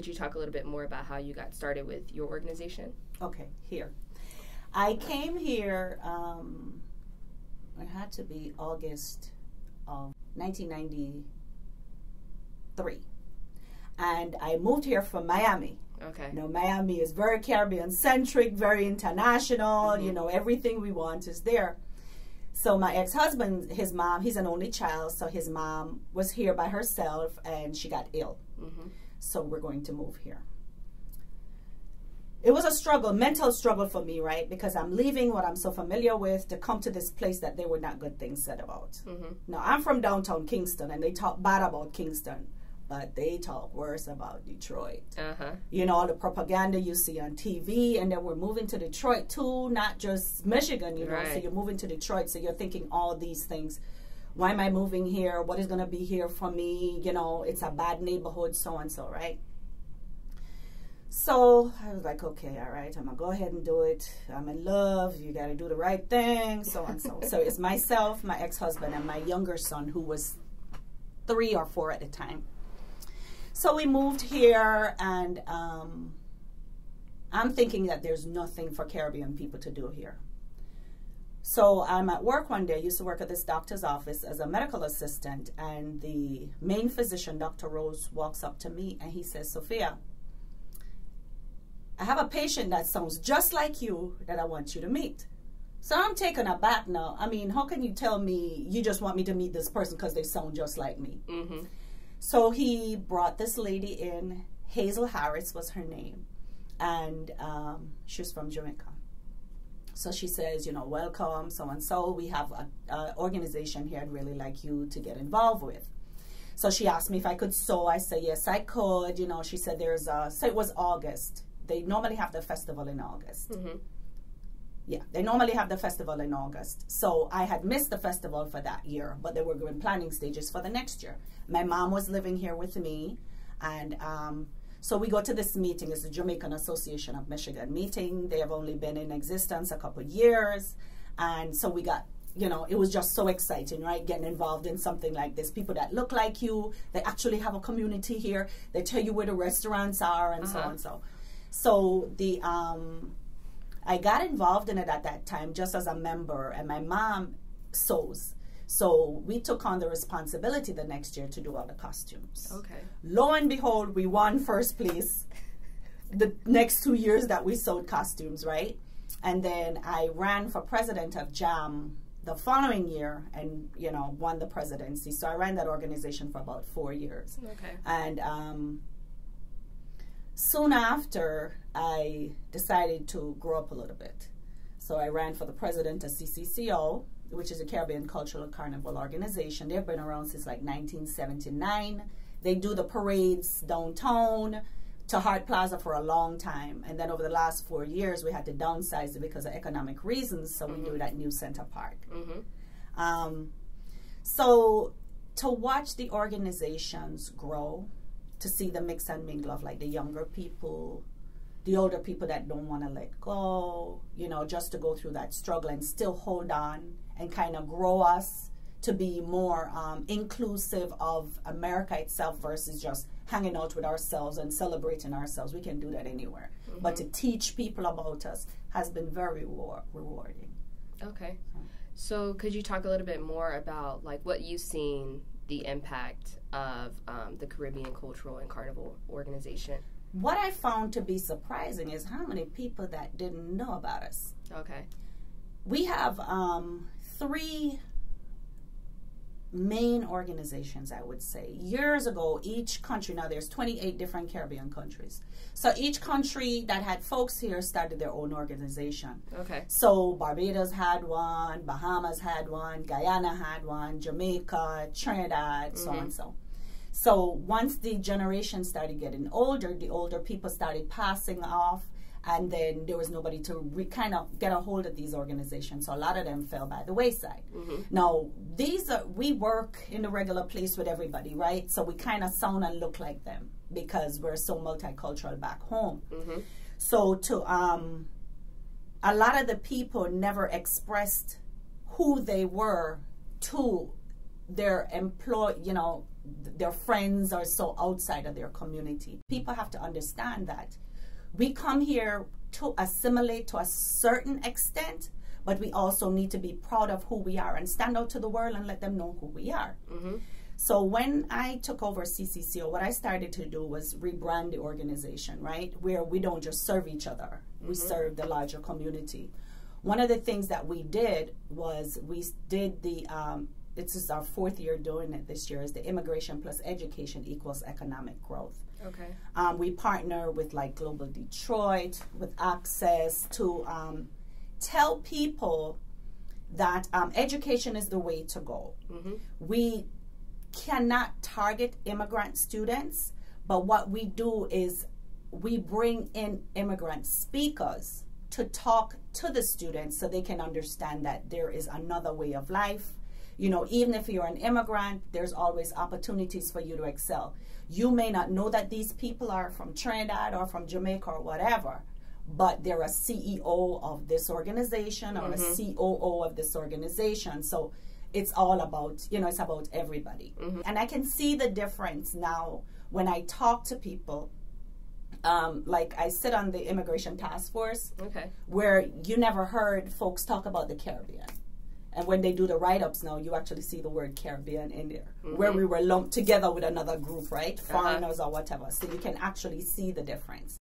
could you talk a little bit more about how you got started with your organization? Okay, here. I came here, it had to be August of 1993. And I moved here from Miami. Okay. You know, Miami is very Caribbean-centric, very international. Mm-hmm. You know, everything we want is there. So my ex-husband, his mom, he's an only child, so his mom was here by herself, and she got ill. Mm-hmm. So we're going to move here. It was a struggle, mental struggle for me, right? Because I'm leaving what I'm so familiar with to come to this place that there were not good things said about. Mm-hmm. Now, I'm from downtown Kingston, and they talk bad about Kingston, but they talk worse about Detroit. Uh-huh. You know, all the propaganda you see on TV, and then we're moving to Detroit too, not just Michigan, you know. Right. So you're moving to Detroit, so you're thinking all these things. Why am I moving here? What is going to be here for me? You know, it's a bad neighborhood, so and so, right? So I was like, okay, all right, I'm going to go ahead and do it. I'm in love. You got to do the right thing, so and so. So it's myself, my ex-husband, and my younger son, who was 3 or 4 at the time. So we moved here, and I'm thinking that there's nothing for Caribbean people to do here. So I'm at work one day. I used to work at this doctor's office as a medical assistant, and the main physician, Dr. Rose, walks up to me, and he says, Sophia, I have a patient that sounds just like you that I want you to meet. So I'm taken aback now. I mean, how can you tell me you just want me to meet this person because they sound just like me? Mm-hmm. So he brought this lady in. Hazel Harris was her name, and she was from Jamaica. So she says, you know, welcome, so and so. We have an organization here I'd really like you to get involved with. So she asked me if I could sew. I said, yes, I could. You know, she said there's a, so it was August. They normally have the festival in August. Mm-hmm. Yeah, they normally have the festival in August. So I had missed the festival for that year, but they were in planning stages for the next year. My mom was living here with me, and so we go to this meeting. It's the Jamaican Association of Michigan meeting. They have only been in existence a couple of years, and so we got, you know, it was just so exciting, right? Getting involved in something like this. People that look like you, they actually have a community here. They tell you where the restaurants are, and so on and so. So the I got involved in it at that time just as a member, and my mom sews. So we took on the responsibility the next year to do all the costumes. Okay. Lo and behold, we won first place the next 2 years that we sewed costumes, right? And then I ran for president of JAM the following year and, you know, won the presidency. So I ran that organization for about 4 years. Okay. And soon after, I decided to grow up a little bit. So I ran for the president of CCCO, which is a Caribbean Cultural Carnival organization. They've been around since like 1979. They do the parades downtown to Hart Plaza for a long time. And then over the last 4 years, we had to downsize it because of economic reasons. So we do it at New Center Park. Mm-hmm. So to watch the organizations grow, to see the mix and mingle of like the younger people, the older people that don't want to let go, you know, just to go through that struggle and still hold on and kind of grow us to be more inclusive of America itself versus just hanging out with ourselves and celebrating ourselves. We can do that anywhere. Mm-hmm. But to teach people about us has been very rewarding. Okay. So could you talk a little bit more about like what you've seen the impact of the Caribbean Cultural and Carnival organization? What I found to be surprising is how many people that didn't know about us. Okay. We have 3 main organizations, I would say. Years ago, each country, now there's 28 different Caribbean countries. So each country that had folks here started their own organization. Okay. So Barbados had one, Bahamas had one, Guyana had one, Jamaica, Trinidad, so on and so. So once the generation started getting older, the older people started passing off, and then there was nobody to kind of get a hold of these organizations. So a lot of them fell by the wayside. Mm-hmm. Now, we work in the regular place with everybody, right? So we kind of sound and look like them because we're so multicultural back home. Mm-hmm. So to a lot of the people never expressed who they were to their their friends are so outside of their community. People have to understand that we come here to assimilate to a certain extent, but we also need to be proud of who we are and stand out to the world and let them know who we are. Mm-hmm. So when I took over CCCO, what I started to do was rebrand the organization, right? Where we don't just serve each other, we serve the larger community. One of the things that we did was we did the, this is our 4th year doing it this year, is the Immigration plus Education equals Economic Growth. Okay. We partner with like Global Detroit, with Access to tell people that education is the way to go. Mm-hmm. We cannot target immigrant students, but what we do is we bring in immigrant speakers to talk to the students so they can understand that there is another way of life. You know, even if you're an immigrant, there's always opportunities for you to excel. You may not know that these people are from Trinidad or from Jamaica or whatever, but they're a CEO of this organization or a COO of this organization. So it's all about, you know, it's about everybody. Mm-hmm. And I can see the difference now when I talk to people. Like I sit on the Immigration Task Force, where you never heard folks talk about the Caribbean. And when they do the write-ups now, you actually see the word Caribbean in there, where we were lumped together with another group, right? Foreigners or whatever. So you can actually see the difference.